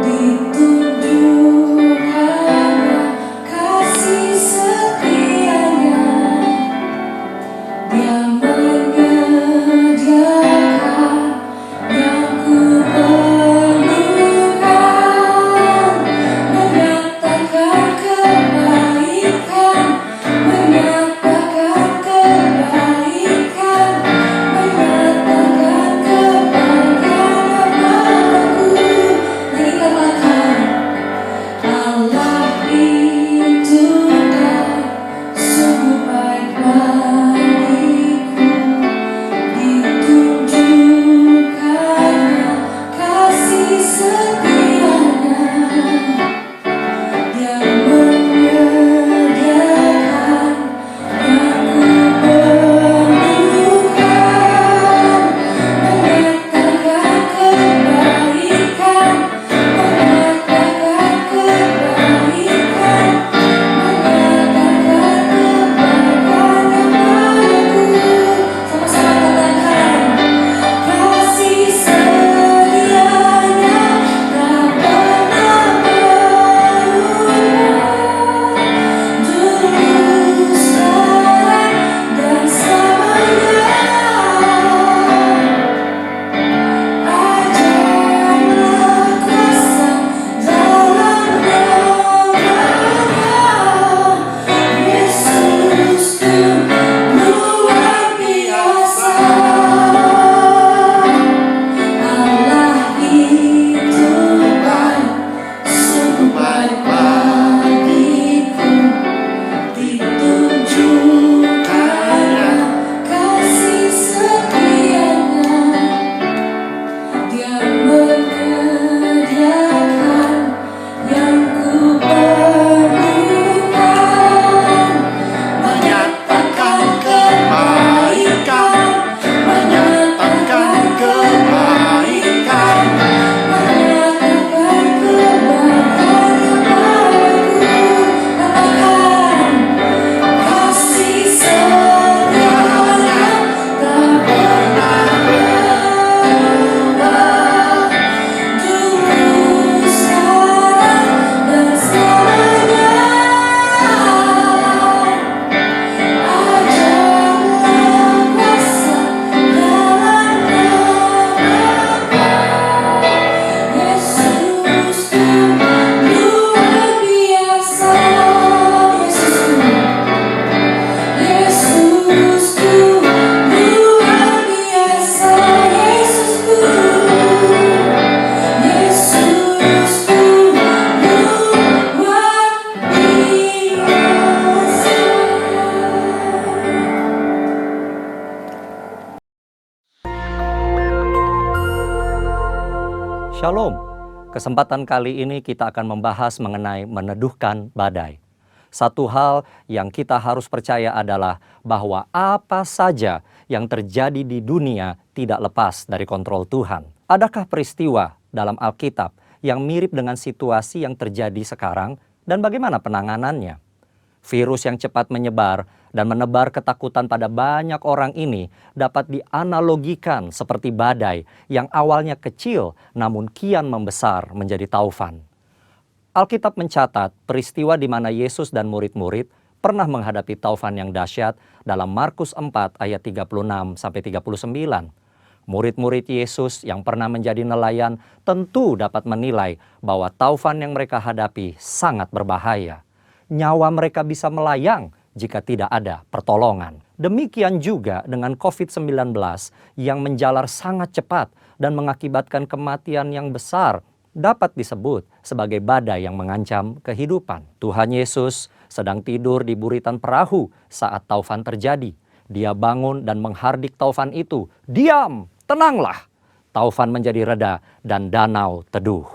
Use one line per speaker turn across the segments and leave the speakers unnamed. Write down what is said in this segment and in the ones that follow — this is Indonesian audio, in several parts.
Ditunjuk yang menyediakan yang ku perlukan, menyatakan kebaikan, menyatakan kebaikan, menyatakan kebaikan yang aku rasakan, kasih setianya tak pernah berubah, dulu, sekarang, dan selamanya. Ajarlah kuasa dalam nama Yesus tuh luar biasa. Yesus tuh luar biasa. Yesus tuh luar biasa.
Shalom. Kesempatan kali ini kita akan membahas mengenai meneduhkan badai. Satu hal yang kita harus percaya adalah bahwa apa saja yang terjadi di dunia tidak lepas dari kontrol Tuhan. Adakah peristiwa dalam Alkitab yang mirip dengan situasi yang terjadi sekarang dan bagaimana penanganannya? Virus yang cepat menyebar dan menebar ketakutan pada banyak orang ini dapat dianalogikan seperti badai yang awalnya kecil namun kian membesar menjadi taufan. Alkitab mencatat peristiwa di mana Yesus dan murid-murid pernah menghadapi taufan yang dahsyat dalam Markus 4 ayat 36-39. Murid-murid Yesus yang pernah menjadi nelayan tentu dapat menilai bahwa taufan yang mereka hadapi sangat berbahaya. Nyawa mereka bisa melayang jika tidak ada pertolongan. Demikian juga dengan COVID-19 yang menjalar sangat cepat dan mengakibatkan kematian yang besar dapat disebut sebagai badai yang mengancam kehidupan. Tuhan Yesus sedang tidur di buritan perahu saat taufan terjadi. Dia bangun dan menghardik taufan itu. Diam, tenanglah. Taufan menjadi reda dan danau teduh.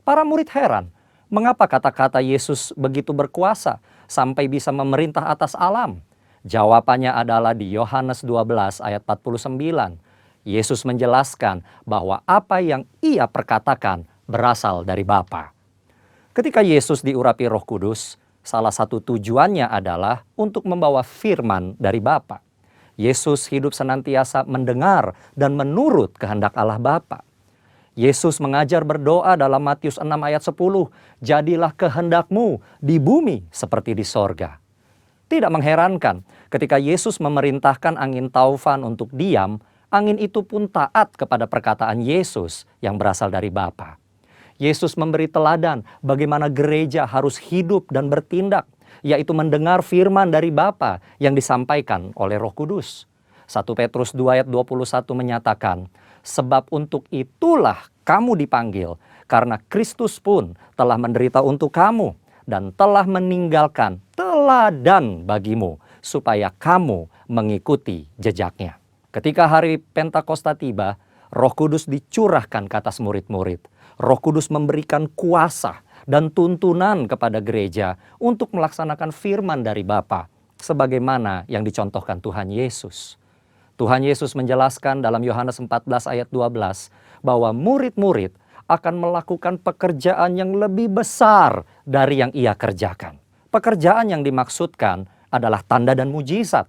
Para murid heran, mengapa kata-kata Yesus begitu berkuasa sampai bisa memerintah atas alam? Jawabannya adalah di Yohanes 12 ayat 49. Yesus menjelaskan bahwa apa yang ia perkatakan berasal dari Bapa. Ketika Yesus diurapi Roh Kudus, salah satu tujuannya adalah untuk membawa firman dari Bapa. Yesus hidup senantiasa mendengar dan menurut kehendak Allah Bapa. Yesus mengajar berdoa dalam Matius 6 ayat 10, jadilah kehendakmu di bumi seperti di sorga. Tidak mengherankan ketika Yesus memerintahkan angin taufan untuk diam, angin itu pun taat kepada perkataan Yesus yang berasal dari Bapa. Yesus memberi teladan bagaimana gereja harus hidup dan bertindak, yaitu mendengar firman dari Bapa yang disampaikan oleh Roh Kudus. 1 Petrus 2 ayat 21 menyatakan, sebab untuk itulah kamu dipanggil, karena Kristus pun telah menderita untuk kamu dan telah meninggalkan teladan bagimu, supaya kamu mengikuti jejaknya. Ketika hari Pentakosta tiba, Roh Kudus dicurahkan ke atas murid-murid. Roh Kudus memberikan kuasa dan tuntunan kepada gereja untuk melaksanakan firman dari Bapa, sebagaimana yang dicontohkan Tuhan Yesus. Tuhan Yesus menjelaskan dalam Yohanes 14 ayat 12 bahwa murid-murid akan melakukan pekerjaan yang lebih besar dari yang ia kerjakan. Pekerjaan yang dimaksudkan adalah tanda dan mujizat.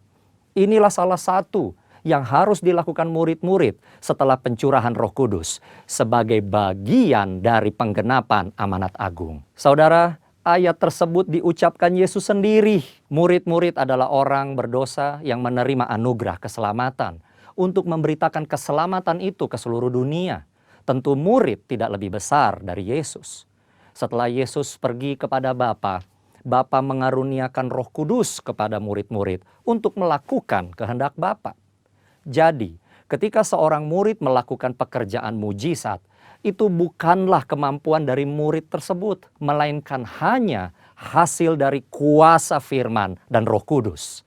Inilah salah satu yang harus dilakukan murid-murid setelah pencurahan Roh Kudus sebagai bagian dari penggenapan amanat agung. Saudara, ayat tersebut diucapkan Yesus sendiri. Murid-murid adalah orang berdosa yang menerima anugerah keselamatan untuk memberitakan keselamatan itu ke seluruh dunia. Tentu murid tidak lebih besar dari Yesus. Setelah Yesus pergi kepada Bapa, Bapa mengaruniakan Roh Kudus kepada murid-murid untuk melakukan kehendak Bapa. Jadi, ketika seorang murid melakukan pekerjaan mujizat, itu bukanlah kemampuan dari murid tersebut, melainkan hanya hasil dari kuasa firman dan Roh Kudus.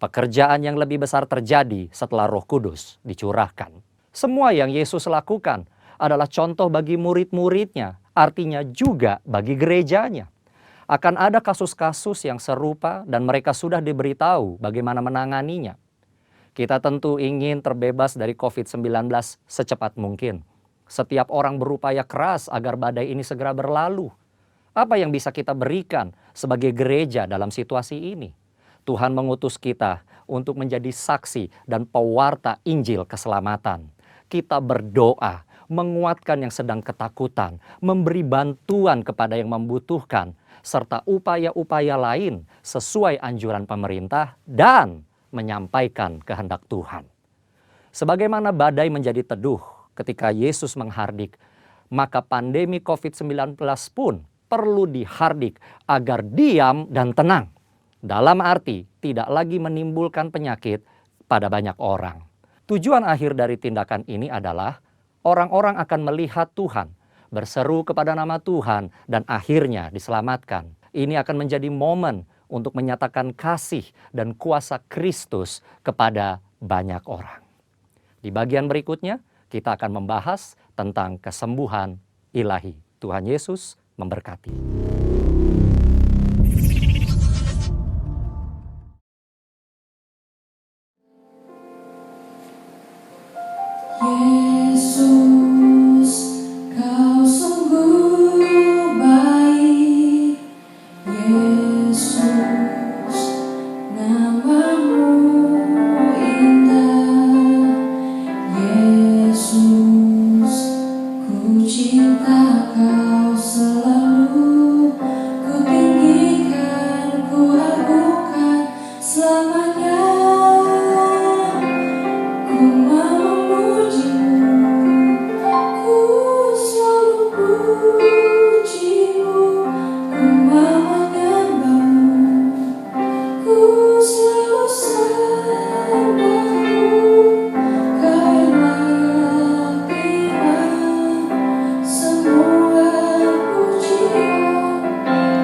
Pekerjaan yang lebih besar terjadi setelah Roh Kudus dicurahkan. Semua yang Yesus lakukan adalah contoh bagi murid-muridnya, artinya juga bagi gerejanya. Akan ada kasus-kasus yang serupa dan mereka sudah diberitahu bagaimana menanganinya. Kita tentu ingin terbebas dari COVID-19 secepat mungkin. Setiap orang berupaya keras agar badai ini segera berlalu. Apa yang bisa kita berikan sebagai gereja dalam situasi ini? Tuhan mengutus kita untuk menjadi saksi dan pewarta Injil keselamatan. Kita berdoa, menguatkan yang sedang ketakutan, memberi bantuan kepada yang membutuhkan, serta upaya-upaya lain sesuai anjuran pemerintah dan menyampaikan kehendak Tuhan. Sebagaimana badai menjadi teduh ketika Yesus menghardik, maka pandemi COVID-19 pun perlu dihardik agar diam dan tenang. Dalam arti tidak lagi menimbulkan penyakit pada banyak orang. Tujuan akhir dari tindakan ini adalah orang-orang akan melihat Tuhan, berseru kepada nama Tuhan, dan akhirnya diselamatkan. Ini akan menjadi momen untuk menyatakan kasih dan kuasa Kristus kepada banyak orang. Di bagian berikutnya, kita akan membahas tentang kesembuhan ilahi. Tuhan Yesus memberkati.
Yesus, Kau sungguh baik. Yesus, namamu indah. Yesus, ku cinta Kau selalu. Ku tinggikan, ku agungkan selamanya. Ku memujimu, ku selalu pujimu. Ku menyembahmu, ku selalu sembahmu. Kau yang layak terima semua pujian.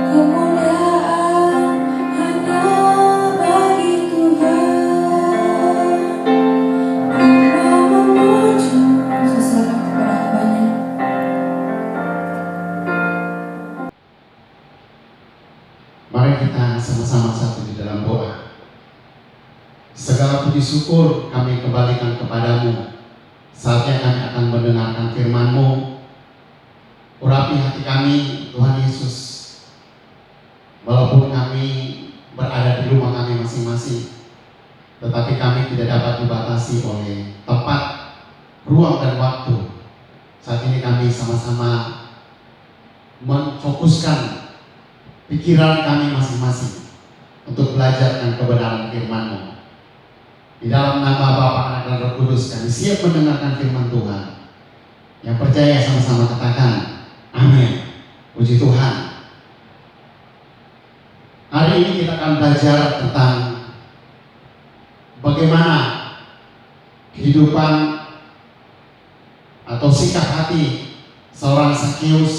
Kemuliaan hanya bagi Tuhan. Ku memujimu, seserah kepada hambanya.
Mari kita sama-sama satu di dalam doa. Segala puji syukur kami kembalikan kepadamu. Saatnya kami akan mendengarkan firman-Mu. Urapi hati kami, Tuhan Yesus. Walaupun kami berada di rumah kami masing-masing, tetapi kami tidak dapat dibatasi oleh tempat, ruang, dan waktu. Saat ini kami sama-sama memfokuskan pikiran kami masing-masing untuk belajarkan kebenaran firman-Mu. Di dalam nama Bapa, Anak, dan Roh Kudus, kami siap mendengarkan firman Tuhan. Yang percaya sama-sama katakan, amin. Puji Tuhan. Hari ini kita akan belajar tentang bagaimana kehidupan atau sikap hati seorang Zakheus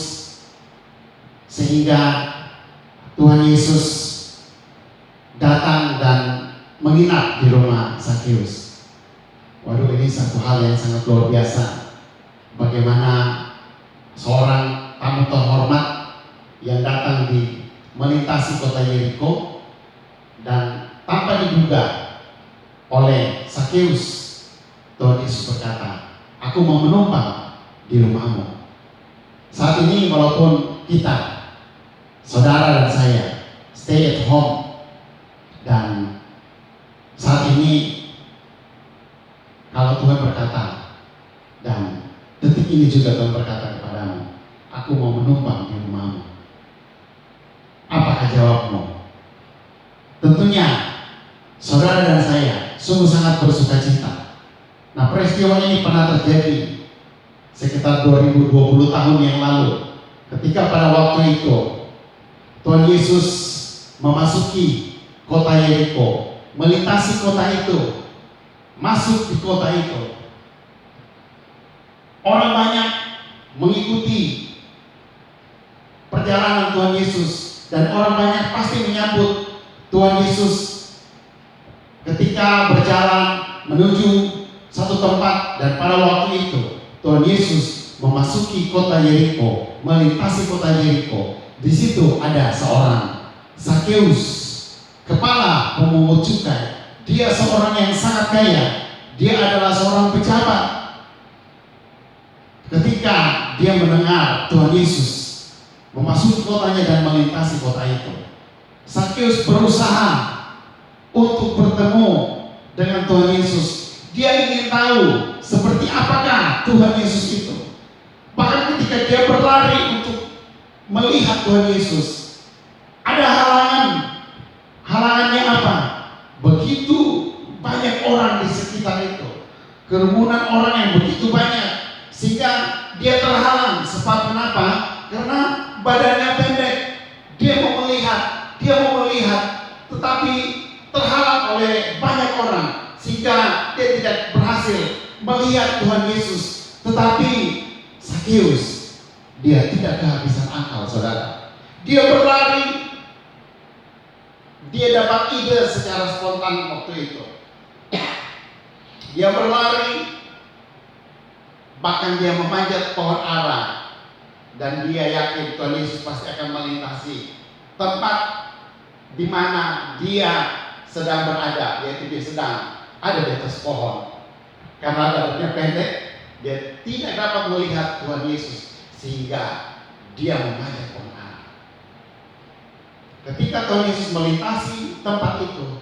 sehingga Tuhan Yesus datang dan menginap di rumah Zakheus. Waduh, ini satu hal yang sangat luar biasa. Bagaimana seorang tamu terhormat yang datang di melintasi kota Yeriko dan tanpa diduga oleh Zakheus, Tuhan Yesus berkata, aku mau menumpang di rumahmu. Saat ini walaupun kita, saudara dan saya, stay at home, dan saat ini kalau Tuhan berkata, dan detik ini juga Tuhan berkata kepadamu, aku mau menumpang di rumahmu, apakah jawabmu? Tentunya saudara dan saya sungguh sangat bersuka cita. Nah, peristiwa ini pernah terjadi sekitar 2020 tahun yang lalu, ketika pada waktu itu Tuhan Yesus memasuki kota Yeriko, melintasi kota itu, masuk di kota itu. Orang banyak mengikuti perjalanan Tuhan Yesus, dan orang banyak pasti menyambut Tuhan Yesus ketika berjalan menuju satu tempat. Dan pada waktu itu Tuhan Yesus memasuki kota Yeriko, melintasi kota Yeriko, di situ ada seorang Sakeus, kepala pemungut cukai. Dia seorang yang sangat kaya. Dia adalah seorang pejabat. Ketika dia mendengar Tuhan Yesus memasuki kotanya dan melintasi kota itu, Sakeus berusaha untuk bertemu dengan Tuhan Yesus. Dia ingin tahu seperti apakah Tuhan Yesus itu. Bahkan ketika dia berlari untuk melihat Tuhan Yesus, ada halangan. Halangannya apa? Begitu banyak orang di sekitar itu, kerumunan orang yang begitu banyak, sehingga dia terhalang. Sebab kenapa? Karena badannya pendek. Dia mau melihat, tetapi terhalang oleh banyak orang, sehingga dia tidak berhasil melihat Tuhan Yesus. Tetapi Sakeus, dia tidak kehabisan akal, saudara. Dia berlari. Dia dapat ide secara spontan waktu itu. Dia berlari, bahkan dia memanjat pohon ara, dan dia yakin Tuhan Yesus pasti akan melintasi tempat di mana dia sedang berada, yaitu dia sedang ada di atas pohon. Karena badannya pendek, dia tidak dapat melihat Tuhan Yesus, sehingga dia memanjat pohon ara. Ketika Tuhan Yesus melintasi tempat itu,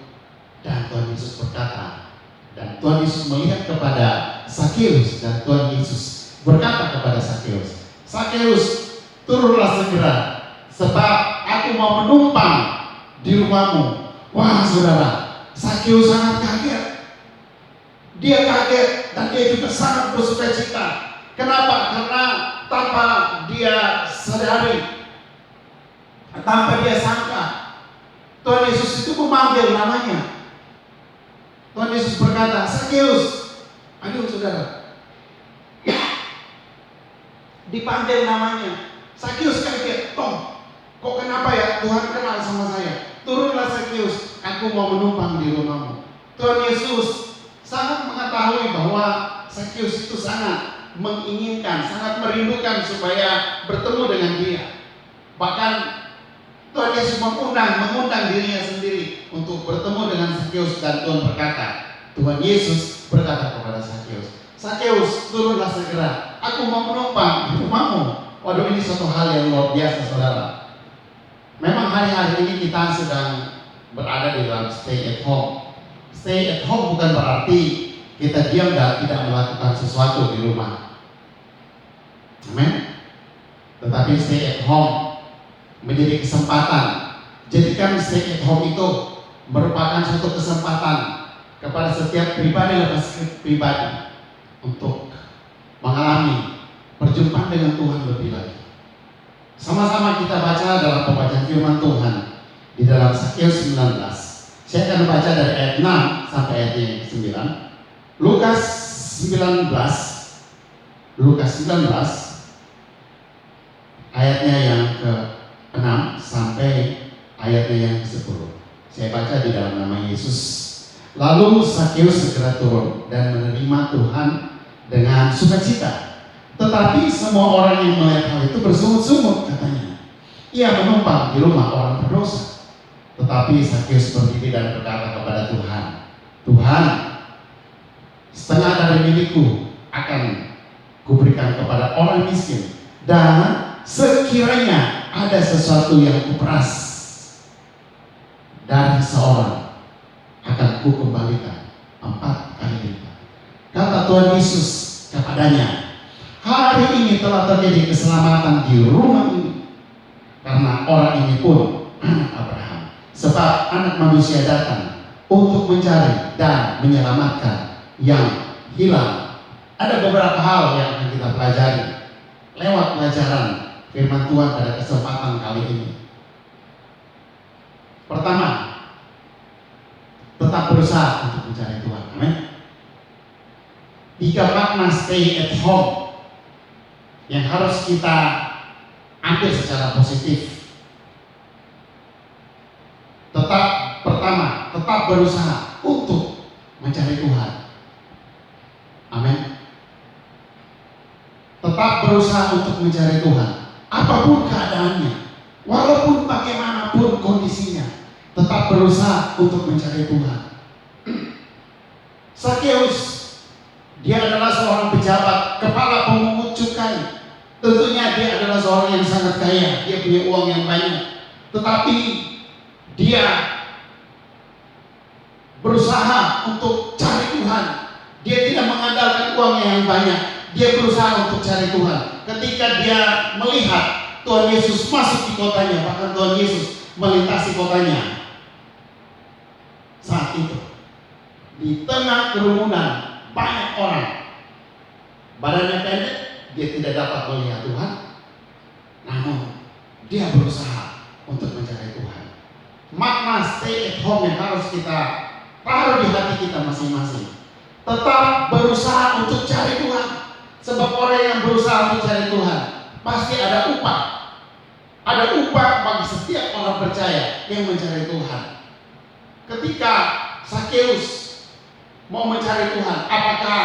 dan Tuhan Yesus berkata, dan Tuhan Yesus melihat kepada Sakeus, dan Tuhan Yesus berkata kepada Sakeus, "Sakeus, turunlah segera, sebab aku mau menumpang di rumahmu." Wah, saudara, Sakeus sangat kaget. Dia kaget dan dia juga sangat bersukacita. Kenapa? Karena tanpa dia sadari, tanpa dia sangka, Tuhan Yesus itu memanggil namanya. Tuhan Yesus berkata, "Sakeus." Aduh, saudara, dipanggil namanya. Sakeus kaget. Kok kenapa ya? Tuhan kenal sama saya. "Turunlah Sakeus, aku mau menumpang di rumahmu." Tuhan Yesus sangat mengetahui bahwa Sakeus itu sangat menginginkan, sangat merindukan supaya bertemu dengan dia. Bahkan Tuhan Yesus mengundang dirinya sendiri untuk bertemu dengan Sakeus, dan Tuhan berkata, Tuhan Yesus berkata kepada Sakeus, "Sakeus, turunlah segera, aku mau menumpang di rumahmu." Waduh, ini suatu hal yang luar biasa, saudara. Memang hari-hari ini kita sedang berada di dalam stay at home. Stay at home bukan berarti kita diam dan tidak melakukan sesuatu di rumah. Amin. Tetapi stay at home menjadi kesempatan. Jadikan stay at home itu merupakan suatu kesempatan kepada setiap pribadi lepas pribadi untuk mengalami perjumpaan dengan Tuhan lebih lagi. Sama-sama kita baca dalam pembacaan firman Tuhan di dalam Sakeus 19. Saya akan baca dari ayat 6 sampai ayat yang 9. Lukas 19 ayatnya yang ke-6 sampai ayatnya yang ke-10. Saya baca di dalam nama Yesus. "Lalu Sakeus segera turun dan menerima Tuhan dengan sukacita. Tetapi semua orang yang melihat hal itu bersungut-sungut, katanya, 'Ia menumpang di rumah orang berdosa.' Tetapi Sakeus berdiri dan berkata kepada Tuhan, 'Tuhan, setengah dari milikku akan kuberikan kepada orang miskin, dan sekiranya ada sesuatu yang kuperas dari seorang, akan kukembalikan 4 kali lipat.' Kata Tuhan Yesus kepadanya, 'Hari ini telah terjadi keselamatan di rumah ini, karena orang ini pun anak Abraham. Sebab Anak Manusia datang untuk mencari dan menyelamatkan yang hilang.'" Ada beberapa hal yang akan kita pelajari lewat pelajaran firman Tuhan pada kesempatan kali ini. Pertama, tetap berusaha untuk mencari Tuhan. Amin. 3 makna stay at home yang harus kita ambil secara positif. Tetap berusaha untuk mencari Tuhan. Amin. Tetap berusaha untuk mencari Tuhan. Apapun keadaannya, walaupun bagaimanapun kondisinya, tetap berusaha untuk mencari Tuhan. Sakeus, dia adalah seorang pejabat, kepala pemungut cukai. Tentunya dia adalah seorang yang sangat kaya, dia punya uang yang banyak. Tetapi dia berusaha untuk cari Tuhan. Dia tidak mengandalkan uangnya yang banyak. Dia berusaha untuk cari Tuhan. Ketika dia melihat Tuhan Yesus masuk di kotanya, bahkan Tuhan Yesus melintasi kotanya, saat itu di tengah kerumunan banyak orang, badannya pendek, dia tidak dapat melihat Tuhan, namun dia berusaha untuk mencari Tuhan. Makna stay at home yang harus kita taruh di hati kita masing-masing. Tetap berusaha untuk cari Tuhan. Sebab orang yang berusaha untuk cari Tuhan pasti ada upah. Ada upah bagi setiap orang percaya yang mencari Tuhan. Ketika Sakeus mau mencari Tuhan, apakah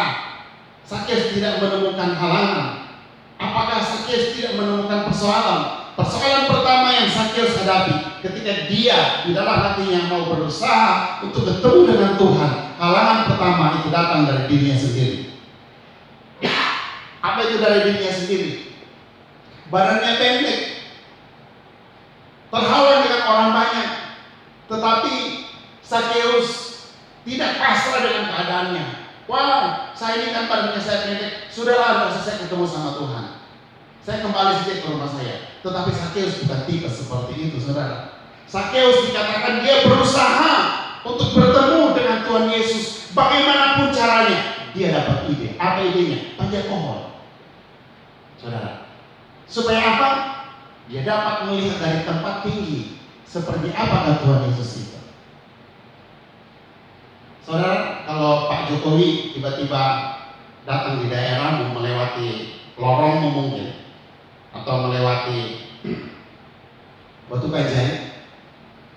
Sakeus tidak menemukan halangan? Apakah Sakeus tidak menemukan persoalan? Persoalan pertama yang Sakeus hadapi ketika dia di dalam hatinya mau berusaha untuk ketemu dengan Tuhan, halangan pertama itu datang dari dirinya sendiri. Apa itu dari dirinya sendiri? Badannya pendek, terhalang dengan orang banyak, tetapi Sakeus tidak pasrah dengan keadaannya. Wah, saya ini kan badannya saya pendek, sudahlah, nggak usah saya ketemu sama Tuhan. Saya kembali saja ke rumah saya. Tetapi Sakeus bukan tipe seperti itu, saudara. Sakeus dikatakan dia berusaha untuk bertemu dengan Tuhan Yesus. Bagaimanapun caranya, dia dapat ide. Apa idenya? Panjat pohon, saudara. Supaya apa? Dia dapat melihat dari tempat tinggi seperti apakah Tuhan Yesus itu. Saudara, kalau Pak Jokowi tiba-tiba datang di daerah melewati lorong mungkin, atau melewati Batu Kajai,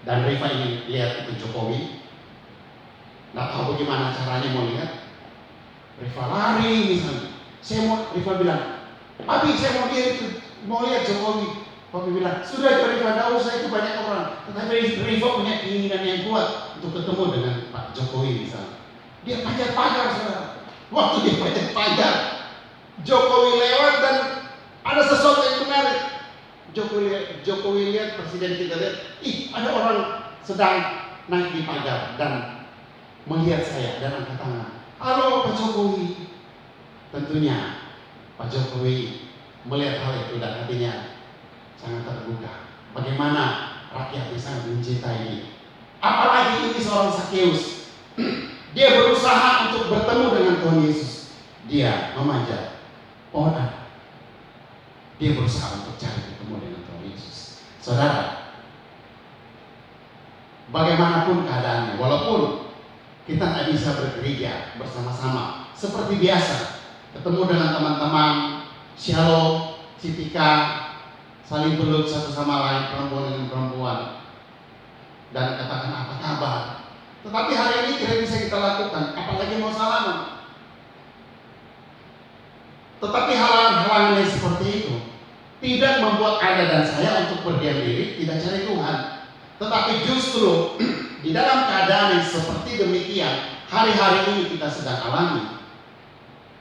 dan Rifa ingin lihat itu Jokowi, nggak tahu bagaimana caranya mau lihat, Rifa lari misalnya. Rifa bilang, Abi saya mau lihat Jokowi. Papi bilang, sudah Rifa, nggak usah, itu banyak orang. Tetapi Rifa punya keinginan yang kuat untuk ketemu dengan Pak Jokowi misalnya. Dia panjat pagar, saudara. Waktu dia panjat pagar, Jokowi lewat dan ada sesuatu yang menarik. Jokowi lihat, presiden kita lihat, ada orang sedang naik di pagar dan melihat saya dan angkat tangan. Halo Pak Jokowi. Tentunya Pak Jokowi melihat hal itu dan hatinya sangat terbuka. Bagaimana rakyat bisa mencintai dia. Apalagi ini seorang Sakeus. Dia berusaha untuk bertemu dengan Tuhan Yesus. Dia memanjat pohon. Dia berusaha untuk cari ketemu dengan Tuhan Yesus. Saudara, bagaimanapun keadaannya, walaupun kita tidak bisa bergereja bersama-sama seperti biasa, ketemu dengan teman-teman, shalom, citika, saling peluk satu sama lain, perempuan dengan perempuan, dan katakan apa kabar. Tetapi hari ini tidak bisa kita lakukan, apalagi mau salaman. Tetapi halangan-halangan yang seperti itu tidak membuat Anda dan saya untuk berdiam diri, tidak cari Tuhan. Tetapi justru di dalam keadaan yang seperti demikian, hari-hari ini kita sedang alami.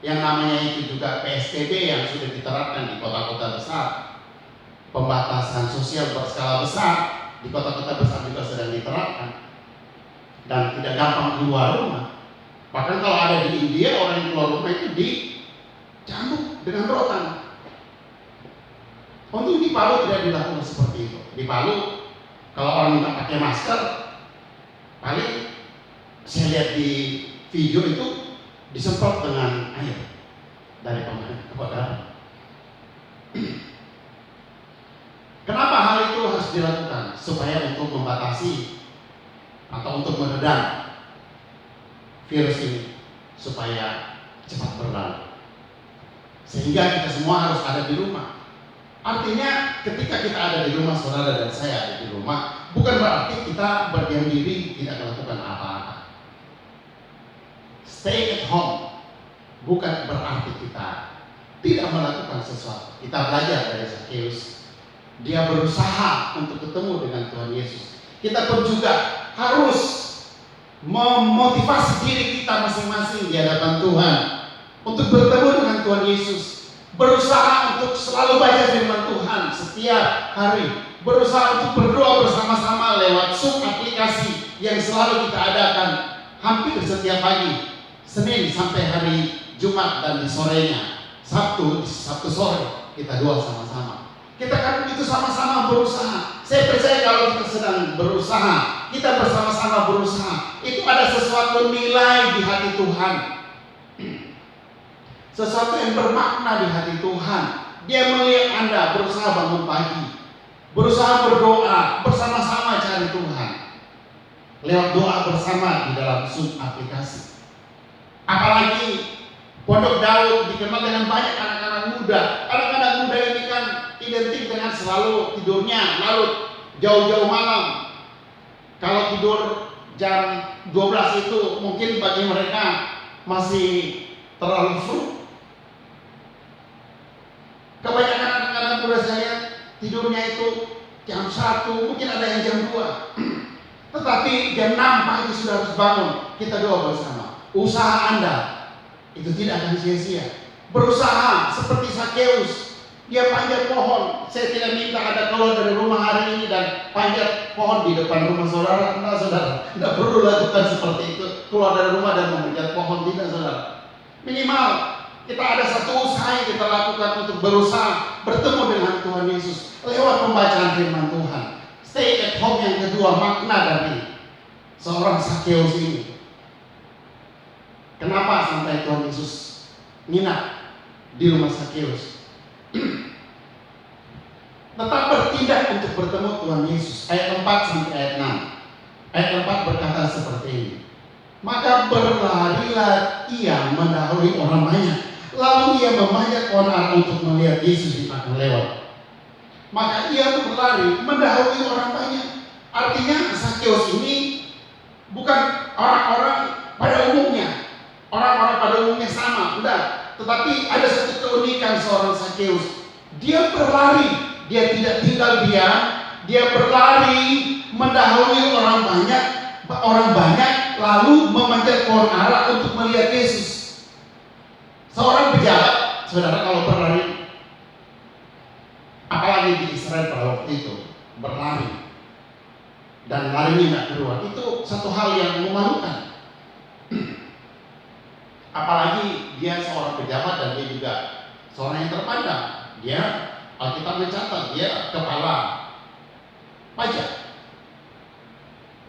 Yang namanya itu juga PSBB yang sudah diterapkan di kota-kota besar. Pembatasan sosial berskala besar di kota-kota besar juga sedang diterapkan. Dan tidak gampang keluar rumah. Bahkan kalau ada di India, orang yang keluar rumah itu dicambuk dengan rotan. Untuk di Palu tidak dilakukan seperti itu. Di Palu, kalau orang nggak pakai masker, paling saya lihat di video itu disemprot dengan air dari pemadam. Kenapa hal itu harus dilakukan? Supaya untuk membatasi atau untuk meredam virus ini supaya cepat berlalu. Sehingga kita semua harus ada di rumah. Artinya ketika kita ada di rumah, saudara dan saya ada di rumah, bukan berarti kita berdiam diri tidak melakukan apa-apa. Stay at home bukan berarti kita tidak melakukan sesuatu. Kita belajar dari Zakheus. Dia berusaha untuk ketemu dengan Tuhan Yesus. Kita pun juga harus memotivasi diri kita masing-masing di hadapan Tuhan untuk bertemu dengan Tuhan Yesus. Berusaha untuk selalu baca firman Tuhan setiap hari. Berusaha untuk berdoa bersama-sama lewat Zoom aplikasi yang selalu kita adakan hampir setiap pagi, Senin sampai hari Jumat, dan di sorenya Sabtu sore kita doa sama-sama. Kita kan itu sama-sama berusaha. Saya percaya kalau kita sedang berusaha, kita bersama-sama berusaha, itu ada sesuatu nilai di hati Tuhan, sesuatu yang bermakna di hati Tuhan. Dia melihat Anda berusaha bangun pagi, berusaha berdoa bersama-sama cari Tuhan lewat doa bersama di dalam Zoom aplikasi. Apalagi Pondok Daud dikenal dengan banyak anak-anak muda. Anak-anak muda ini kan identik dengan selalu tidurnya larut, jauh-jauh malam. Kalau tidur jam 12 itu mungkin bagi mereka masih terlalu fruit. Kebanyakan anak-anak muda saya tidurnya itu jam 1, mungkin ada yang jam 2. Tetapi jam 6 pagi sudah harus bangun. Kita doa bersama. Usaha Anda itu tidak akan sia-sia. Berusaha seperti Zakheus, dia panjat pohon. Saya tidak minta Anda keluar dari rumah hari ini dan panjat pohon di depan rumah saudara. Tidak, saudara, tidak perlu lakukan seperti itu. Keluar dari rumah dan memanjat pohon, tidak, saudara. Minimal kita ada satu usaha yang kita lakukan untuk berusaha bertemu dengan Tuhan Yesus lewat pembacaan firman Tuhan. Stay at home yang kedua, makna dari seorang Zakheus ini. Kenapa sampai Tuhan Yesus nginap di rumah Zakheus? Tetap bertindak untuk bertemu Tuhan Yesus. Ayat 4 sampai ayat 6. Ayat 4 berkata seperti ini. Maka berlarilah ia mendahului orang banyak. Lalu ia memanjat pohon ara untuk melihat Yesus di akan lewat. Maka ia berlari mendahului orang banyak. Artinya Zakheus ini bukan orang-orang pada umumnya. Orang-orang pada umumnya sama, enggak. Tetapi ada satu keunikan seorang Zakheus. Dia berlari, dia tidak tinggal diam. Dia berlari mendahului orang banyak, lalu memanjat pohon ara untuk melihat Yesus. Seorang pejabat, saudara, kalau berlari, apalagi di Israel pada waktu itu, berlari dan larinya nggak keluar, itu satu hal yang memalukan. Apalagi dia seorang pejabat dan dia juga seorang yang terpandang. Dia, Alkitab mencatat, dia kepala pajak.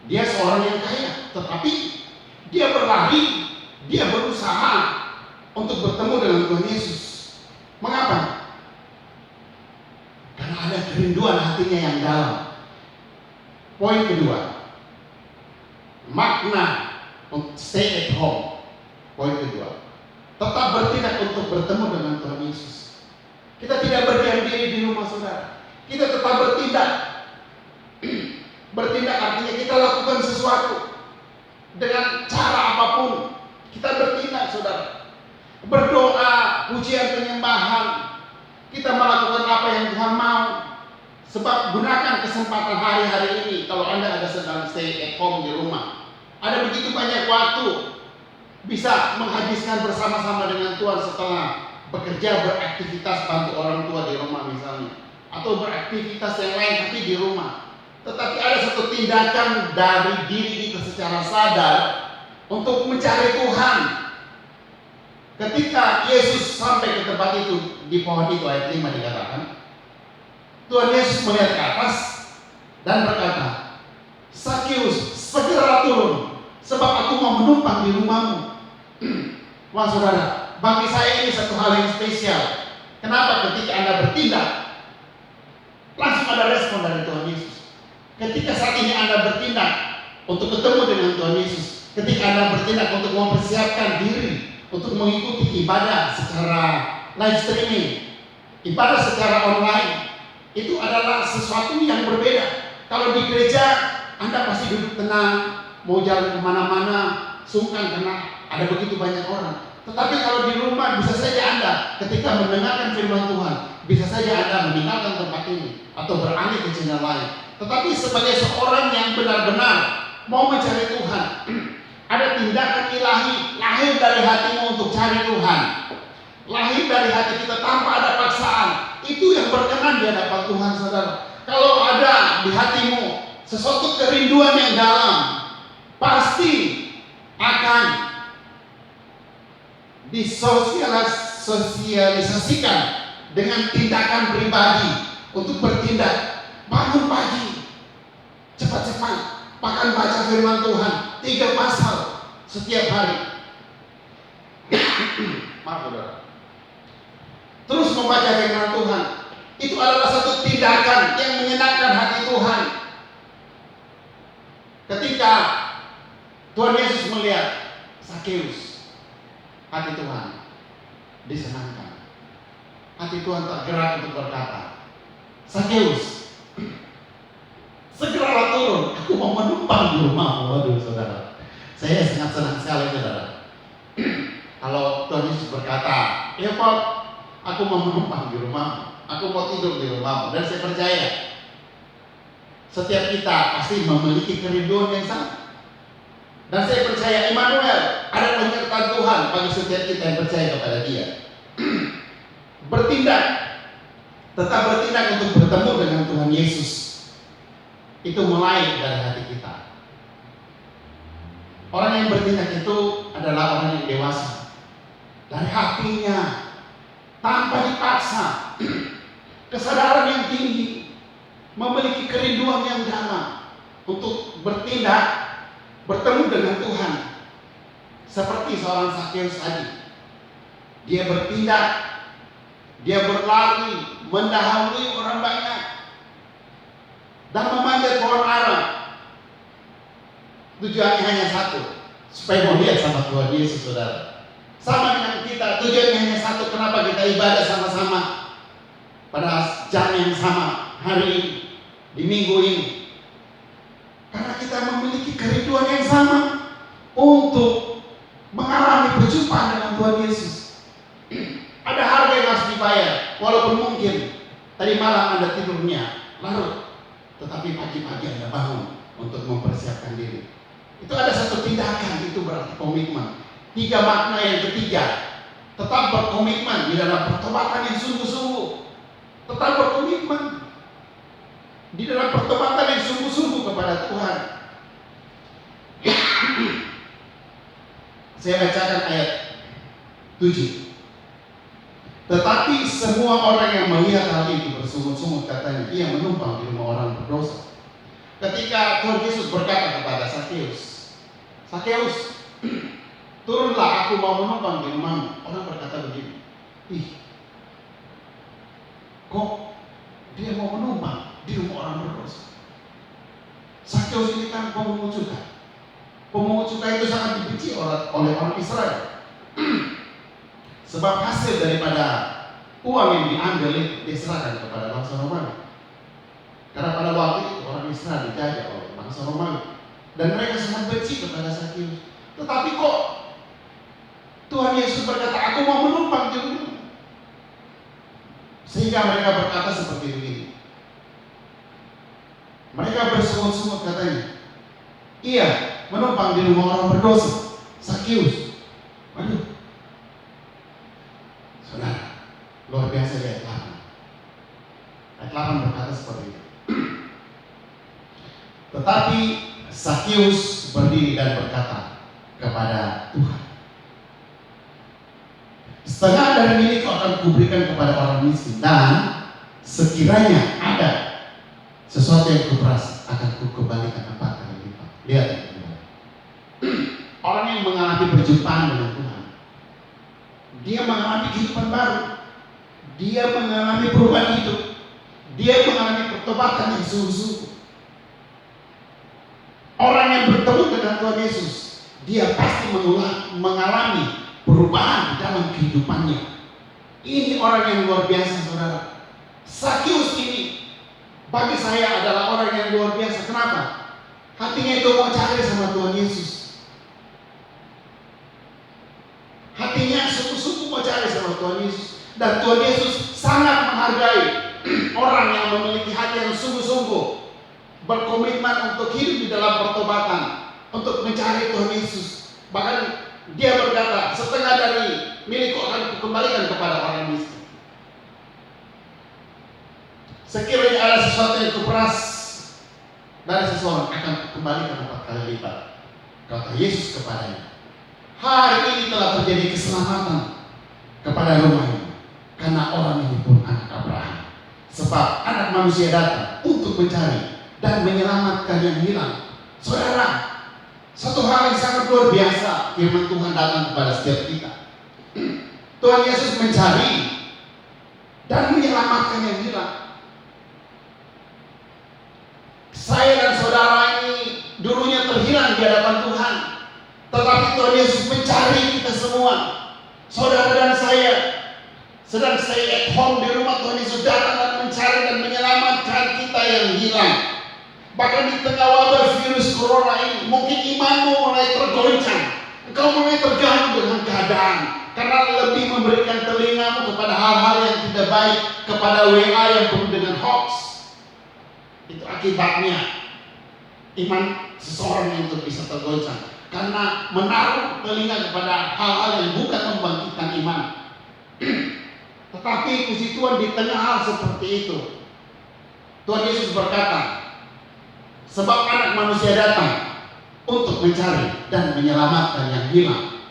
Dia seorang yang kaya, tetapi dia berlari, dia berusaha untuk bertemu dengan Tuhan Yesus. Mengapa? Karena ada kerinduan hatinya yang dalam. Poin kedua, makna untuk stay at home. Poin kedua, tetap bertindak untuk bertemu dengan Tuhan Yesus. Kita tidak berdiam diri di rumah saudara. Kita tetap bertindak. Bertindak artinya kita lakukan sesuatu dengan cara apapun. Kita bertindak, saudara. Berdoa, pujian, penyembahan. Kita melakukan apa yang Tuhan mau. Sebab gunakan kesempatan hari-hari ini. Kalau Anda ada sedang stay at home di rumah, ada begitu banyak waktu bisa menghabiskan bersama-sama dengan Tuhan setelah bekerja, beraktivitas, bantu orang tua di rumah misalnya, atau beraktivitas yang lain tapi di rumah. Tetapi ada satu tindakan dari diri kita secara sadar untuk mencari Tuhan. Ketika Yesus sampai ke tempat itu, di pohon itu, ayat 5 dikatakan, Tuhan Yesus melihat ke atas dan berkata, Zakheus, segera turun, sebab aku mau menumpang di rumahmu. Wah saudara, bagi saya ini satu hal yang spesial. Kenapa? Ketika Anda bertindak, langsung ada respon dari Tuhan Yesus. Ketika saat ini Anda bertindak untuk ketemu dengan Tuhan Yesus, ketika Anda bertindak untuk mempersiapkan diri untuk mengikuti ibadah secara live streaming, ibadah secara online, itu adalah sesuatu yang berbeda. Kalau di gereja, Anda pasti duduk tenang, mau jalan kemana-mana, sungkan karena ada begitu banyak orang. Tetapi kalau di rumah bisa saja Anda ketika mendengarkan firman Tuhan, bisa saja Anda meninggalkan tempat ini atau beralih ke channel lain. Tetapi sebagai seorang yang benar-benar mau mencari Tuhan, ada tindakan ilahi lahir dari hatimu untuk cari Tuhan. Lahir dari hati kita tanpa ada paksaan. Itu yang berkenan di hadapan Tuhan, saudara. Kalau ada di hatimu sesuatu kerinduan yang dalam, pasti akan disosialisasikan dengan tindakan pribadi untuk bertindak. Bangun pagi, cepat-cepat, bahkan baca firman Tuhan 3 pasal setiap hari. Maaf, saudara. Terus membaca firman Tuhan, itu adalah satu tindakan yang menyenangkan hati Tuhan. Ketika Tuhan Yesus melihat Sakeus, hati Tuhan disenangkan. Hati Tuhan tergerak untuk berkata, Sakeus, segeralah turun, aku mau menumpang di rumahmu. Waduh, saudara, saya sangat senang sekali, saudara. Kalau Tuhan Yesus berkata, ya Pak, aku mau menumpang di rumahmu, aku mau tidur di rumahmu. Dan saya percaya setiap kita pasti memiliki kerinduan yang sama. Dan saya percaya Immanuel, ada penyertaan Tuhan bagi setiap kita yang percaya kepada Dia. Bertindak, tetap bertindak untuk bertemu dengan Tuhan Yesus. Itu mulai dari hati kita. Orang yang bertindak itu adalah orang yang dewasa. Dari hatinya, tanpa dipaksa, kesadaran yang tinggi, memiliki kerinduan yang dalam untuk bertindak, bertemu dengan Tuhan. Seperti seorang Sakeus tadi, dia bertindak, dia berlari, mendahului orang banyak, dan memanjat pohon ara. Tujuannya hanya satu, supaya melihat sama Tuhan Yesus, saudara. Sama dengan kita, tujuannya hanya satu, kenapa kita ibadah sama-sama pada jam yang sama hari ini, di minggu ini. Karena kita memiliki kerinduan yang sama untuk mengalami perjumpaan dengan Tuhan Yesus. Ada harga yang harus dibayar, walaupun mungkin tadi malam Anda tidurnya larut, tetapi pagi-pagi Anda bangun untuk mempersiapkan diri. Itu ada satu tindakan, itu berarti komitmen. 3 makna yang ketiga, tetap berkomitmen di dalam pertobatan yang sungguh-sungguh. Tetap berkomitmen di dalam pertobatan yang sungguh-sungguh kepada Tuhan. Saya bacakan ayat 7. Tetapi semua orang yang melihat hal itu bersungut-sungut, katanya, ia menumpang di rumah orang berdosa. Ketika Tuhan Yesus berkata kepada Sakeus, Sakeus, turunlah, aku mau menumpang di rumahmu. Orang berkata begini, ih, kok dia mau menumpang di rumah orang berdosa? Sakeus ini kan pemungut cukai. Pemungut cukai itu sangat dibenci oleh orang Israel. Sebab hasil daripada uang yang diambil itu diserahkan kepada bangsa Romawi. Karena pada waktu itu orang Israel dijajah oleh bangsa Romawi, dan mereka sangat benci kepada Sakeus. Tetapi kok Tuhan Yesus berkata, aku mau menumpang di rumah. Sehingga mereka berkata seperti begini. Mereka bersungut-sungut, katanya, iya, menumpang di rumah orang berdosa, Sakeus. Waduh, saudara, luar biasa di ayat 8. Ayat 8 berkata seperti itu. Tetapi Sakeus berdiri dan berkata kepada Tuhan, setengah dari milik kau akan kuberikan kepada orang miskin, dan sekiranya ada sesuatu yang kuperas akan kukembalikan 4 kali lipat. Lihat, orang yang mengalami perjumpaan dengan Tuhan, dia mengalami kehidupan baru, dia mengalami perubahan hidup, dia mengalami pertobatan yang sungguh-sungguh. Orang yang bertemu dengan Tuhan Yesus, dia pasti mengalami perubahan di dalam kehidupannya. Ini orang yang luar biasa, saudara. Sakeus ini bagi saya adalah orang yang luar biasa. Kenapa? Hatinya itu mau cari sama Tuhan Yesus. Hatinya sama Tuhan Yesus. Dan Tuhan Yesus sangat menghargai orang yang memiliki hati yang sungguh-sungguh berkomitmen untuk hidup di dalam pertobatan, untuk mencari Tuhan Yesus. Bahkan dia berkata, setengah dari milikku akan kukembalikan kepada orang miskin. Sekiranya ada sesuatu yang kuperas dari seseorang, akan kukembalikan 4 kali lipat, kata Yesus kepadanya. Hari ini telah terjadi keselamatan kepada rumah ini, karena orang ini pun anak Abraham. Sebab anak manusia datang untuk mencari dan menyelamatkan yang hilang. Saudara, satu hal yang sangat luar biasa, firman Tuhan datang kepada setiap kita. Tuhan Yesus mencari dan menyelamatkan yang hilang. Saya dan saudara ini dulunya terhilang di hadapan Tuhan, tetapi Tuhan Yesus mencari kita semua. Saudara dan saya sedang stay at home di rumah, Tuhan Yesus datang dan mencari dan menyelamatkan kita yang hilang. Bahkan di tengah wabah virus corona ini, mungkin imanmu mulai tergoncang, engkau mulai terganggu dengan keadaan, karena lebih memberikan telingamu kepada hal-hal yang tidak baik, kepada WA yang penuh dengan hoax. Itu akibatnya iman seseorang yang bisa tergoncang, karena menaruh telinga kepada hal-hal yang bukan membangkitkan iman. Tetapi puji Tuhan, di tengah hal seperti itu, Tuhan Yesus berkata, sebab anak manusia datang untuk mencari dan menyelamatkan yang hilang.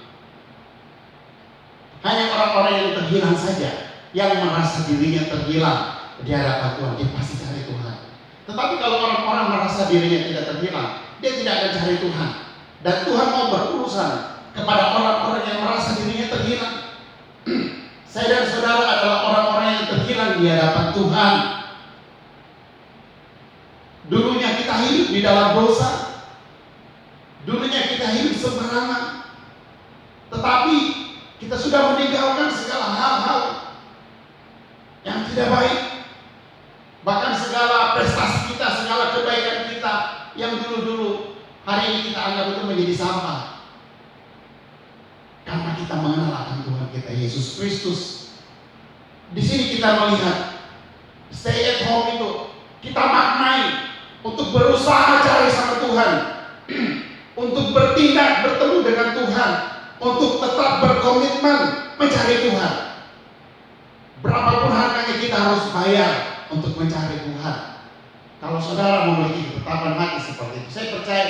Hanya orang-orang yang terhilang saja yang merasa dirinya terhilang di hadapan Tuhan, dia pasti cari Tuhan. Tetapi kalau orang-orang merasa dirinya tidak terhilang, dia tidak akan cari Tuhan. Dan Tuhan mau berurusan kepada orang-orang yang merasa dirinya terhilang. Saya dan saudara adalah orang-orang yang terhilang di hadapan Tuhan. Dulunya kita hidup di dalam dosa, dulunya kita hidup sembarangan, tetapi kita sudah meninggalkan segala hal-hal yang tidak baik. Bahkan segala prestasi kita, segala kebaikan kita yang dulu-dulu, hari ini kita anggap itu menjadi sampah. Karena kita mengenal akan Tuhan kita Yesus Kristus. Di sini kita melihat stay at home itu kita maknai untuk berusaha cari sama Tuhan, untuk bertindak bertemu dengan Tuhan, untuk tetap berkomitmen mencari Tuhan. Berapapun harganya kita harus bayar untuk mencari Tuhan. Kalau saudara memiliki ketetapan hati seperti itu, saya percaya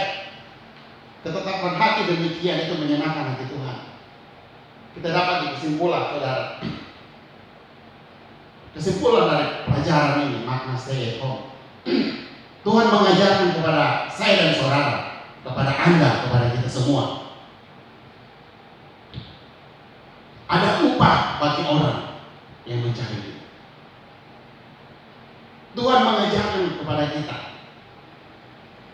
ketetapan hati demikian itu menyenangkan hati Tuhan. Kita dapat di kesimpulan, saudara. Kesimpulan dari pelajaran ini, makna stay at home. Tuhan mengajarkan kepada saya dan saudara, kepada Anda, kepada kita semua, ada upah bagi orang yang mencari Dia. Tuhan mengajarkan kepada kita,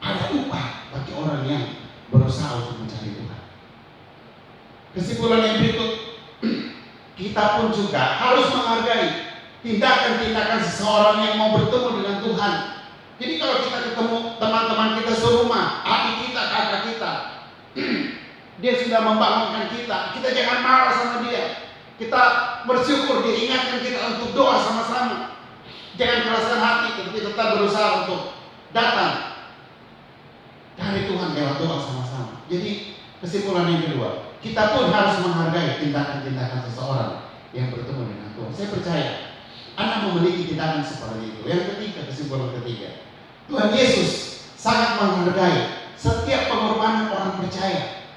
ada upah bagi orang yang berusaha untuk mencari Tuhan. Kesimpulan yang berikut, kita pun juga harus menghargai tindakan-tindakan seseorang yang mau bertemu dengan Tuhan. Jadi kalau kita ketemu teman-teman kita serumah, adik kita, kakak kita, dia sudah membangunkan kita, kita jangan marah sama dia. Kita bersyukur, dia ingatkan kita untuk doa sama-sama. Jangan keraskan hati, tetapi tetap berusaha untuk datang cari Tuhan lewat doa sama-sama. Jadi kesimpulan yang kedua, kita pun harus menghargai tindakan-tindakan seseorang yang bertemu dengan Tuhan. Saya percaya Anda memiliki tindakan seperti itu. Yang ketiga, kesimpulan ketiga, Tuhan Yesus sangat menghargai setiap pengorbanan orang percaya.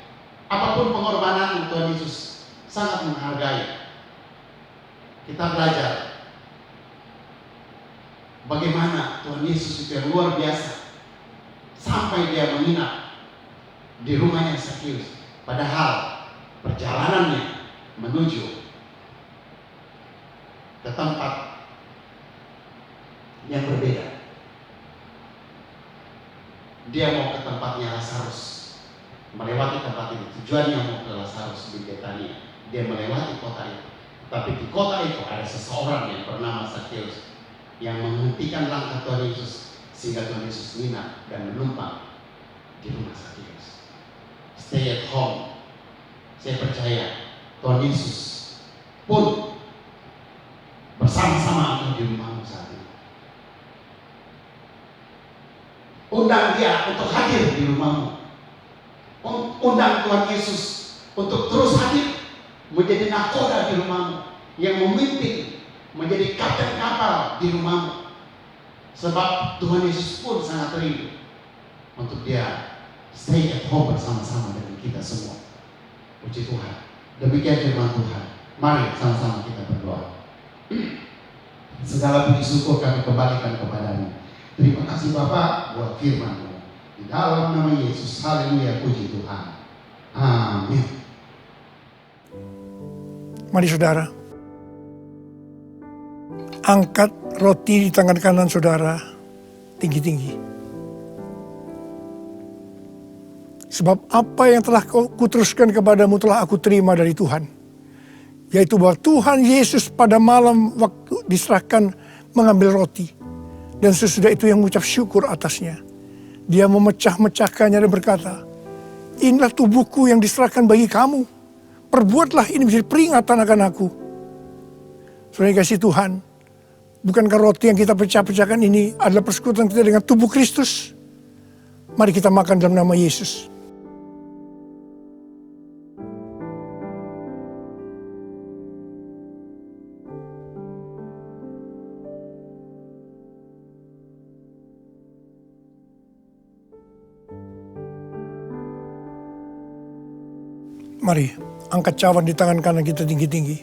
Apapun pengorbanan Tuhan Yesus sangat menghargai. Kita belajar bagaimana Tuhan Yesus itu yang luar biasa, sampai dia menginap di rumahnya Sakius, padahal perjalanannya menuju ke tempat yang berbeda. Dia mau ke tempatnya Lazarus, melewati tempat ini. Tujuannya mau ke Lazarus di Betania. Dia melewati kota itu. Tapi di kota itu ada seseorang yang bernama Sakius yang menghentikan langkah Tuhan Yesus, sehingga Tuhan Yesus nginap dan menumpang di rumah Sakius. Stay at home. Saya percaya Tuhan Yesus pun di rumahmu saat ini. Undang dia untuk hadir di rumahmu. Undang Tuhan Yesus untuk terus hadir menjadi nakoda di rumahmu, yang memimpin menjadi kapten kapal di rumahmu. Sebab Tuhan Yesus pun sangat rindu untuk dia stay at home bersama-sama dengan kita semua. Puji Tuhan. Demikian firman Tuhan. Mari sama-sama kita berdoa. Segala puji syukur kami kembalikan kepadamu. Terima kasih Bapa buat firman-Mu. Di dalam nama Yesus, haleluya, puji Tuhan. Amin.
Mari saudara, angkat roti di tangan kanan saudara tinggi-tinggi. Sebab apa yang telah kuteruskan kepadamu telah aku terima dari Tuhan. Yaitu bahwa Tuhan Yesus pada malam waktu diserahkan mengambil roti. Dan sesudah itu yang mengucap syukur atasnya. Dia memecah-mecahkannya dan berkata, inilah tubuhku yang diserahkan bagi kamu. Perbuatlah ini menjadi peringatan akan aku. Saudara kasih Tuhan, bukankah roti yang kita pecah-pecahkan ini adalah persekutuan kita dengan tubuh Kristus? Mari kita makan dalam nama Yesus. Mari, angkat cawan di tangan kanan kita tinggi-tinggi.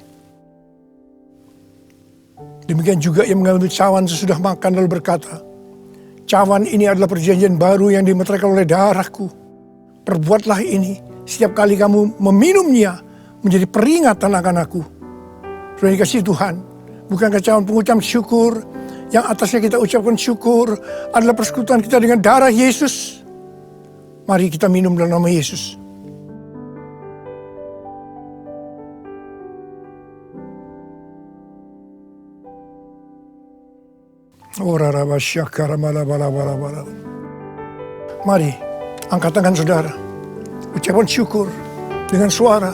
Demikian juga yang mengambil cawan sesudah makan lalu berkata, cawan ini adalah perjanjian baru yang dimeteraikan oleh darahku. Perbuatlah ini setiap kali kamu meminumnya menjadi peringatan akan aku. Sudah dikasih Tuhan, bukankah cawan pengucapan syukur yang atasnya kita ucapkan syukur adalah persekutuan kita dengan darah Yesus? Mari kita minum dalam nama Yesus. Mari, angkat tangan saudara. Ucapkan syukur dengan suara.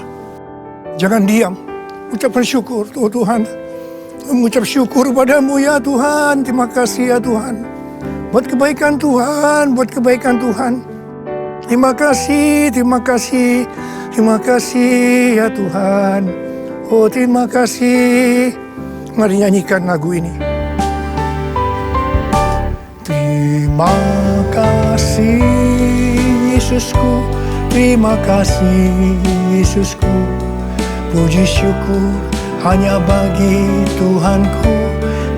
Jangan diam. Ucapkan syukur. Oh Tuhan, mengucap syukur padamu ya Tuhan. Terima kasih ya Tuhan. Buat kebaikan Tuhan, buat kebaikan Tuhan. Terima kasih, terima kasih. Terima kasih ya Tuhan. Oh terima kasih. Mari nyanyikan lagu ini. Terima kasih Yesusku, terima kasih Yesusku. Puji syukur hanya bagi Tuhanku.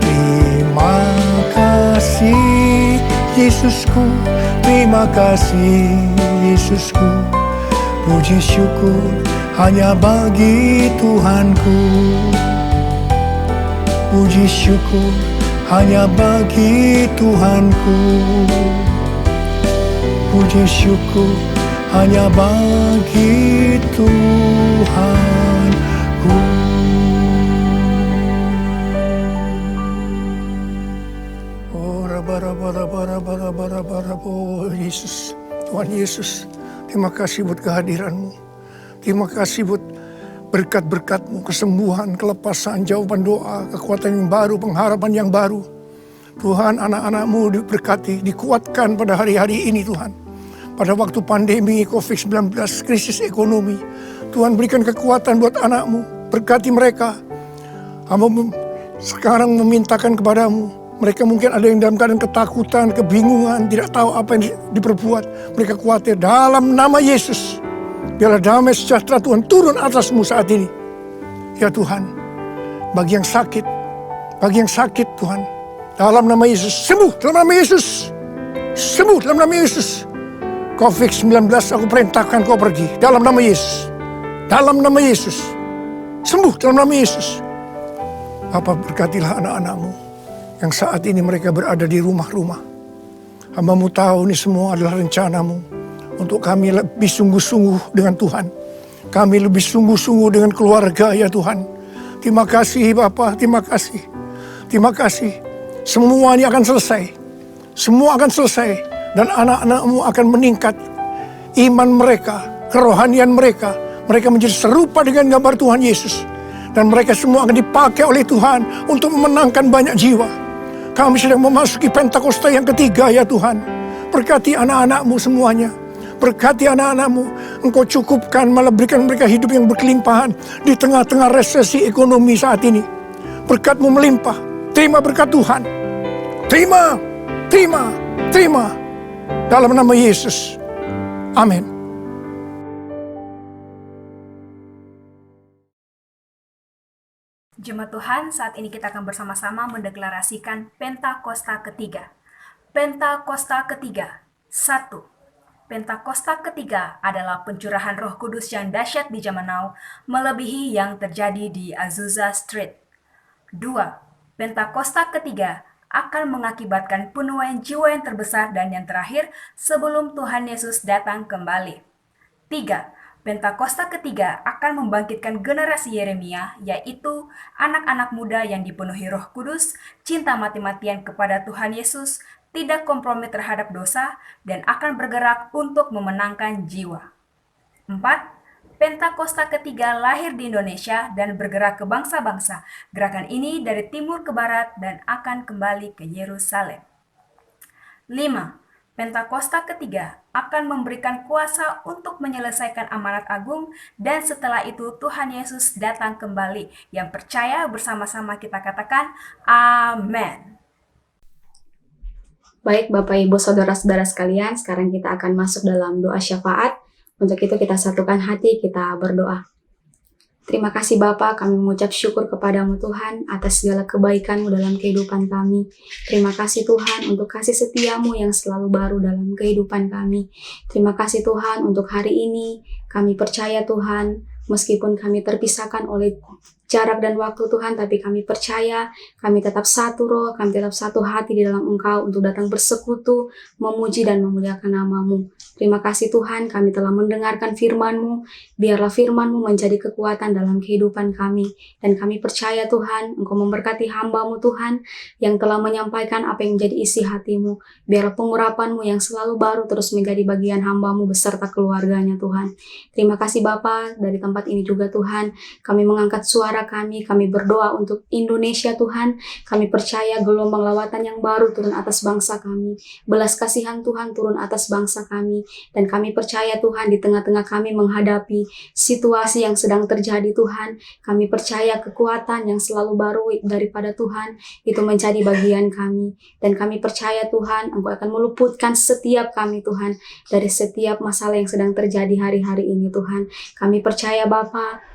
Terima kasih Yesusku, terima kasih Yesusku. Puji syukur hanya bagi Tuhanku. Puji syukur hanya bagi Tuhanku. Puji syukur hanya bagi Tuhanku. Oh, oh Yesus, Tuhan Yesus, terima kasih buat kehadiran-Mu. Terima kasih buat berkat-berkat-Mu, kesembuhan, kelepasan, jawaban doa, kekuatan yang baru, pengharapan yang baru. Tuhan, anak-anak-Mu diberkati, dikuatkan pada hari-hari ini Tuhan. Pada waktu pandemi COVID-19, krisis ekonomi, Tuhan berikan kekuatan buat anak-Mu, berkati mereka. Hamba sekarang memintakan kepadamu, mereka mungkin ada yang dalam keadaan ketakutan, kebingungan, tidak tahu apa yang diperbuat. Mereka khawatir dalam nama Yesus. Biarlah damai sejahtera Tuhan turun atasmu saat ini. Ya Tuhan, bagi yang sakit Tuhan, dalam nama Yesus, sembuh dalam nama Yesus. Sembuh dalam nama Yesus. COVID-19 aku perintahkan kau pergi dalam nama Yesus. Dalam nama Yesus. Sembuh dalam nama Yesus. Bapa, berkatilah anak-anak-Mu yang saat ini mereka berada di rumah-rumah. Hamba-Mu tahu ini semua adalah rencana-Mu. Untuk kami lebih sungguh-sungguh dengan Tuhan. Kami lebih sungguh-sungguh dengan keluarga ya Tuhan. Terima kasih Bapa, terima kasih. Terima kasih. Semua ini akan selesai. Semua akan selesai. Dan anak-anak-Mu akan meningkat. Iman mereka, kerohanian mereka. Mereka menjadi serupa dengan gambar Tuhan Yesus. Dan mereka semua akan dipakai oleh Tuhan untuk memenangkan banyak jiwa. Kami sedang memasuki Pentakosta yang ketiga ya Tuhan. Berkati anak-anak-Mu semuanya. Berkati anak-anak-Mu. Engkau cukupkan, malah berikan mereka hidup yang berkelimpahan di tengah-tengah resesi ekonomi saat ini. Berkat-Mu melimpah. Terima berkat Tuhan. Terima, terima, terima. Dalam nama Yesus. Amin.
Jemaat Tuhan, saat ini kita akan bersama-sama mendeklarasikan Pentakosta ketiga. Pentakosta ketiga. 1. Pentakosta ketiga adalah pencurahan Roh Kudus yang dahsyat di zaman now, melebihi yang terjadi di Azusa Street. 2. Pentakosta ketiga akan mengakibatkan penuaian jiwa yang terbesar dan yang terakhir sebelum Tuhan Yesus datang kembali. 3. Pentakosta ketiga akan membangkitkan generasi Yeremia, yaitu anak-anak muda yang dipenuhi Roh Kudus, cinta mati-matian kepada Tuhan Yesus, tidak kompromi terhadap dosa, dan akan bergerak untuk memenangkan jiwa. 4. Pentakosta ketiga lahir di Indonesia dan bergerak ke bangsa-bangsa. Gerakan ini dari timur ke barat dan akan kembali ke Yerusalem. 5. Pentakosta ketiga akan memberikan kuasa untuk menyelesaikan amanat agung dan setelah itu Tuhan Yesus datang kembali. Yang percaya bersama-sama kita katakan amin.
Baik Bapak Ibu Saudara-saudara sekalian, sekarang kita akan masuk dalam doa syafaat. Untuk itu kita satukan hati, kita berdoa. Terima kasih Bapa, kami mengucap syukur kepadamu Tuhan atas segala kebaikan-Mu dalam kehidupan kami. Terima kasih Tuhan untuk kasih setia-Mu yang selalu baru dalam kehidupan kami. Terima kasih Tuhan untuk hari ini, kami percaya Tuhan, meskipun kami terpisahkan oleh jarak dan waktu Tuhan, tapi kami percaya, kami tetap satu roh, kami tetap satu hati di dalam Engkau untuk datang bersekutu, memuji dan memuliakan nama-Mu. Terima kasih Tuhan, kami telah mendengarkan firman-Mu, biarlah firman-Mu menjadi kekuatan dalam kehidupan kami. Dan kami percaya Tuhan, Engkau memberkati hamba-Mu Tuhan, yang telah menyampaikan apa yang menjadi isi hati-Mu. Biarlah pengurapan-Mu yang selalu baru terus menjadi bagian hamba-Mu beserta keluarganya Tuhan. Terima kasih Bapa, dari tempat ini juga Tuhan, kami mengangkat suara kami berdoa untuk Indonesia Tuhan. Kami percaya gelombang lawatan yang baru turun atas bangsa kami. Belas kasihan Tuhan turun atas bangsa kami. Dan kami percaya Tuhan di tengah-tengah kami menghadapi situasi yang sedang terjadi Tuhan. Kami percaya kekuatan yang selalu baru daripada Tuhan itu menjadi bagian kami. Dan kami percaya Tuhan Engkau akan meluputkan setiap kami Tuhan dari setiap masalah yang sedang terjadi hari-hari ini Tuhan. Kami percaya Bapa,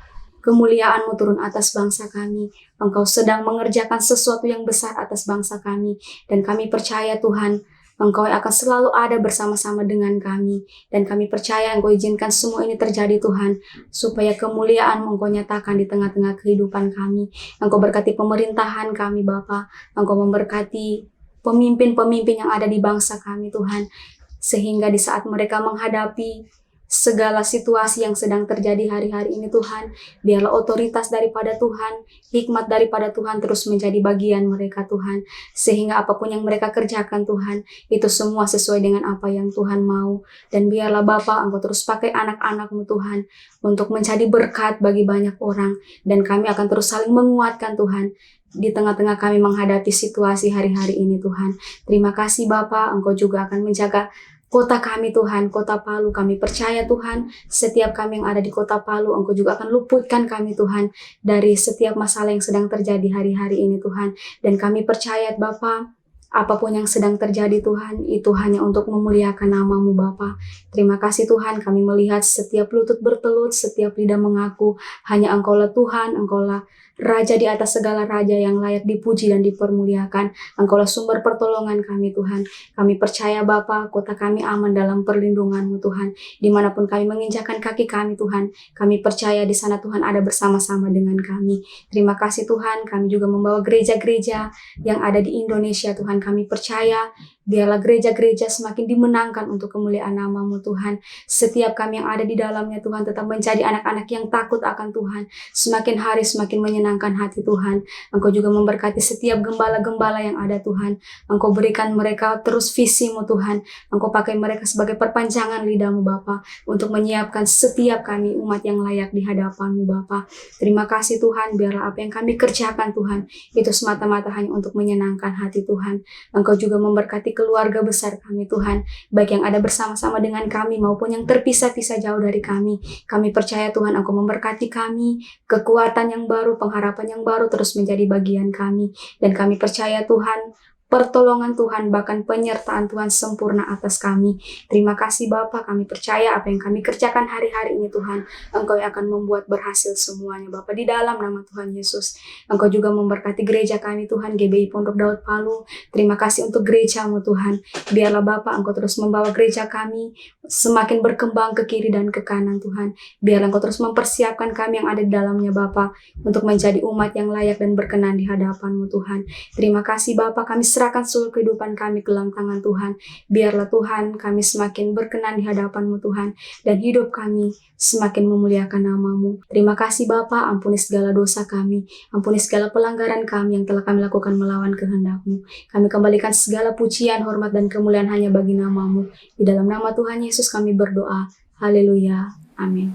kemuliaan-Mu turun atas bangsa kami. Engkau sedang mengerjakan sesuatu yang besar atas bangsa kami. Dan kami percaya Tuhan, Engkau akan selalu ada bersama-sama dengan kami. Dan kami percaya Engkau izinkan semua ini terjadi Tuhan, supaya kemuliaan-Mu Engkau nyatakan di tengah-tengah kehidupan kami. Engkau berkati pemerintahan kami Bapa. Engkau memberkati pemimpin-pemimpin yang ada di bangsa kami Tuhan. Sehingga di saat mereka menghadapi segala situasi yang sedang terjadi hari-hari ini Tuhan, biarlah otoritas daripada Tuhan, hikmat daripada Tuhan terus menjadi bagian mereka Tuhan, sehingga apapun yang mereka kerjakan Tuhan, itu semua sesuai dengan apa yang Tuhan mau. Dan biarlah Bapa Engkau terus pakai anak-anak-Mu Tuhan untuk menjadi berkat bagi banyak orang, dan kami akan terus saling menguatkan Tuhan di tengah-tengah kami menghadapi situasi hari-hari ini Tuhan. Terima kasih Bapa, Engkau juga akan menjaga kota kami Tuhan, kota Palu. Kami percaya Tuhan, setiap kami yang ada di kota Palu, Engkau juga akan luputkan kami Tuhan dari setiap masalah yang sedang terjadi hari-hari ini Tuhan. Dan kami percaya Bapa, apapun yang sedang terjadi Tuhan, itu hanya untuk memuliakan nama-Mu Bapa. Terima kasih Tuhan, kami melihat setiap lutut bertelut, setiap lidah mengaku, hanya Engkaulah Tuhan, Engkaulah Raja di atas segala raja yang layak dipuji dan dipermuliakan. Engkaulah sumber pertolongan kami Tuhan. Kami percaya Bapa, kota kami aman dalam perlindungan-Mu Tuhan. Dimanapun kami menginjakkan kaki kami Tuhan, kami percaya di sana Tuhan ada bersama-sama dengan kami. Terima kasih Tuhan, kami juga membawa gereja-gereja yang ada di Indonesia Tuhan. Kami percaya Biarlah gereja-gereja semakin dimenangkan untuk kemuliaan nama-Mu Tuhan. Setiap kami yang ada di dalamnya Tuhan tetap menjadi anak-anak yang takut akan Tuhan. Semakin hari semakin menyenangkan hati Tuhan. Engkau juga memberkati setiap gembala-gembala yang ada Tuhan. Engkau berikan mereka terus visi-Mu Tuhan. Engkau pakai mereka sebagai perpanjangan lidah-Mu Bapa untuk menyiapkan setiap kami umat yang layak di hadapan-Mu Bapa. Terima kasih Tuhan, biarlah apa yang kami kerjakan Tuhan itu semata-mata hanya untuk menyenangkan hati Tuhan. Engkau juga memberkati keluarga besar kami Tuhan, baik yang ada bersama-sama dengan kami maupun yang terpisah-pisah jauh dari kami. Kami percaya Tuhan Engkau memberkati kami, kekuatan yang baru, pengharapan yang baru terus menjadi bagian kami. Dan kami percaya Tuhan, pertolongan Tuhan, bahkan penyertaan Tuhan sempurna atas kami. Terima kasih Bapa, kami percaya apa yang kami kerjakan hari-hari ini Tuhan, Engkau yang akan membuat berhasil semuanya Bapa, di dalam nama Tuhan Yesus. Engkau juga memberkati gereja kami Tuhan, GBI Pondok Daud Palu. Terima kasih untuk gereja-Mu Tuhan. Biarlah Bapa Engkau terus membawa gereja kami semakin berkembang ke kiri dan ke kanan Tuhan. Biarlah Engkau terus mempersiapkan kami yang ada di dalamnya Bapa, untuk menjadi umat yang layak dan berkenan di hadapan-Mu Tuhan. Terima kasih Bapa, kami serahkan seluruh kehidupan kami ke dalam tangan Tuhan. Biarlah Tuhan kami semakin berkenan di hadapan-Mu Tuhan, dan hidup kami semakin memuliakan nama-Mu. Terima kasih Bapa, ampuni segala dosa kami, ampuni segala pelanggaran kami yang telah kami lakukan melawan kehendak-Mu. Kami kembalikan segala pujian, hormat, dan kemuliaan hanya bagi nama-Mu. Di dalam nama Tuhan Yesus kami berdoa. Haleluya. Amin.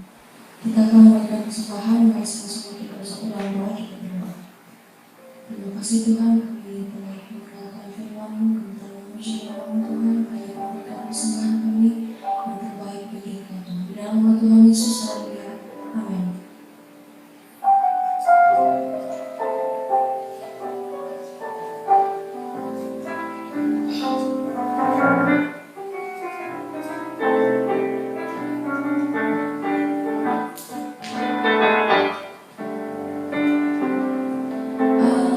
Kita akan memberikan kesempatan bagi semua kita bersatu dalam doa kita berdoa. Terima kasih Tuhan, kami telah mendengarkan firman-Mu, kami telah memuji nama-Mu Tuhan, kami memberikan persembahan kami yang terbaik bagi Engkau Tuhan. Di dalam nama Tuhan Yesus, haleluya. Amin.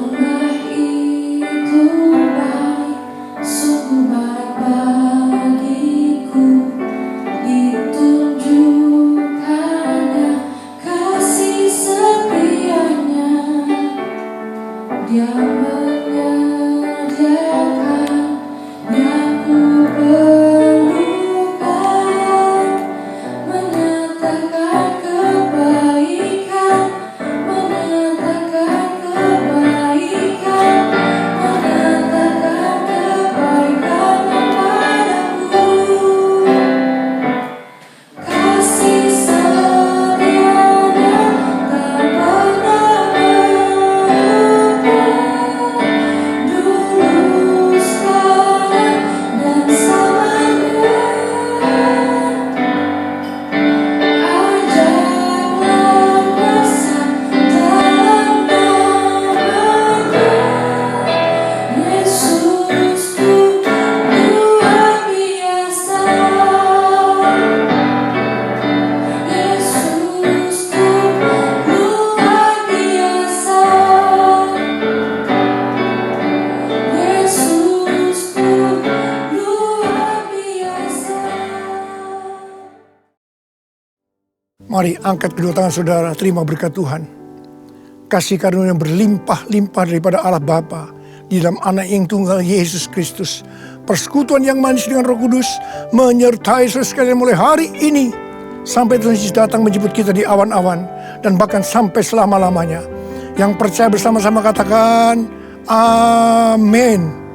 Allah itu baik, sungguh baik bagiku. Ditunjukkannya kasih setianya. Dia menyediakan yang ku perlukan, menyatakan kebaikan, menyatakan kebaikan, menyatakan kebaikan padaku. Kasih setianya tak pernah berubah, dulu, sekarang, dan selamanya. Ajaiblah kuasa dalam nama-Nya. Yesus ku luar biasa. Yesus ku luar biasa. Yesus ku luar biasa.
Mari angkat kedua tangan saudara, terima berkat Tuhan. Kasih karunia yang berlimpah-limpah daripada Allah Bapa di dalam Anak yang tunggal Yesus Kristus. Persekutuan yang manis dengan Roh Kudus menyertai saudara sekalian mulai hari ini sampai Tuhan Yesus datang menjemput kita di awan-awan, dan bahkan sampai selama-lamanya. Yang percaya bersama-sama katakan amin.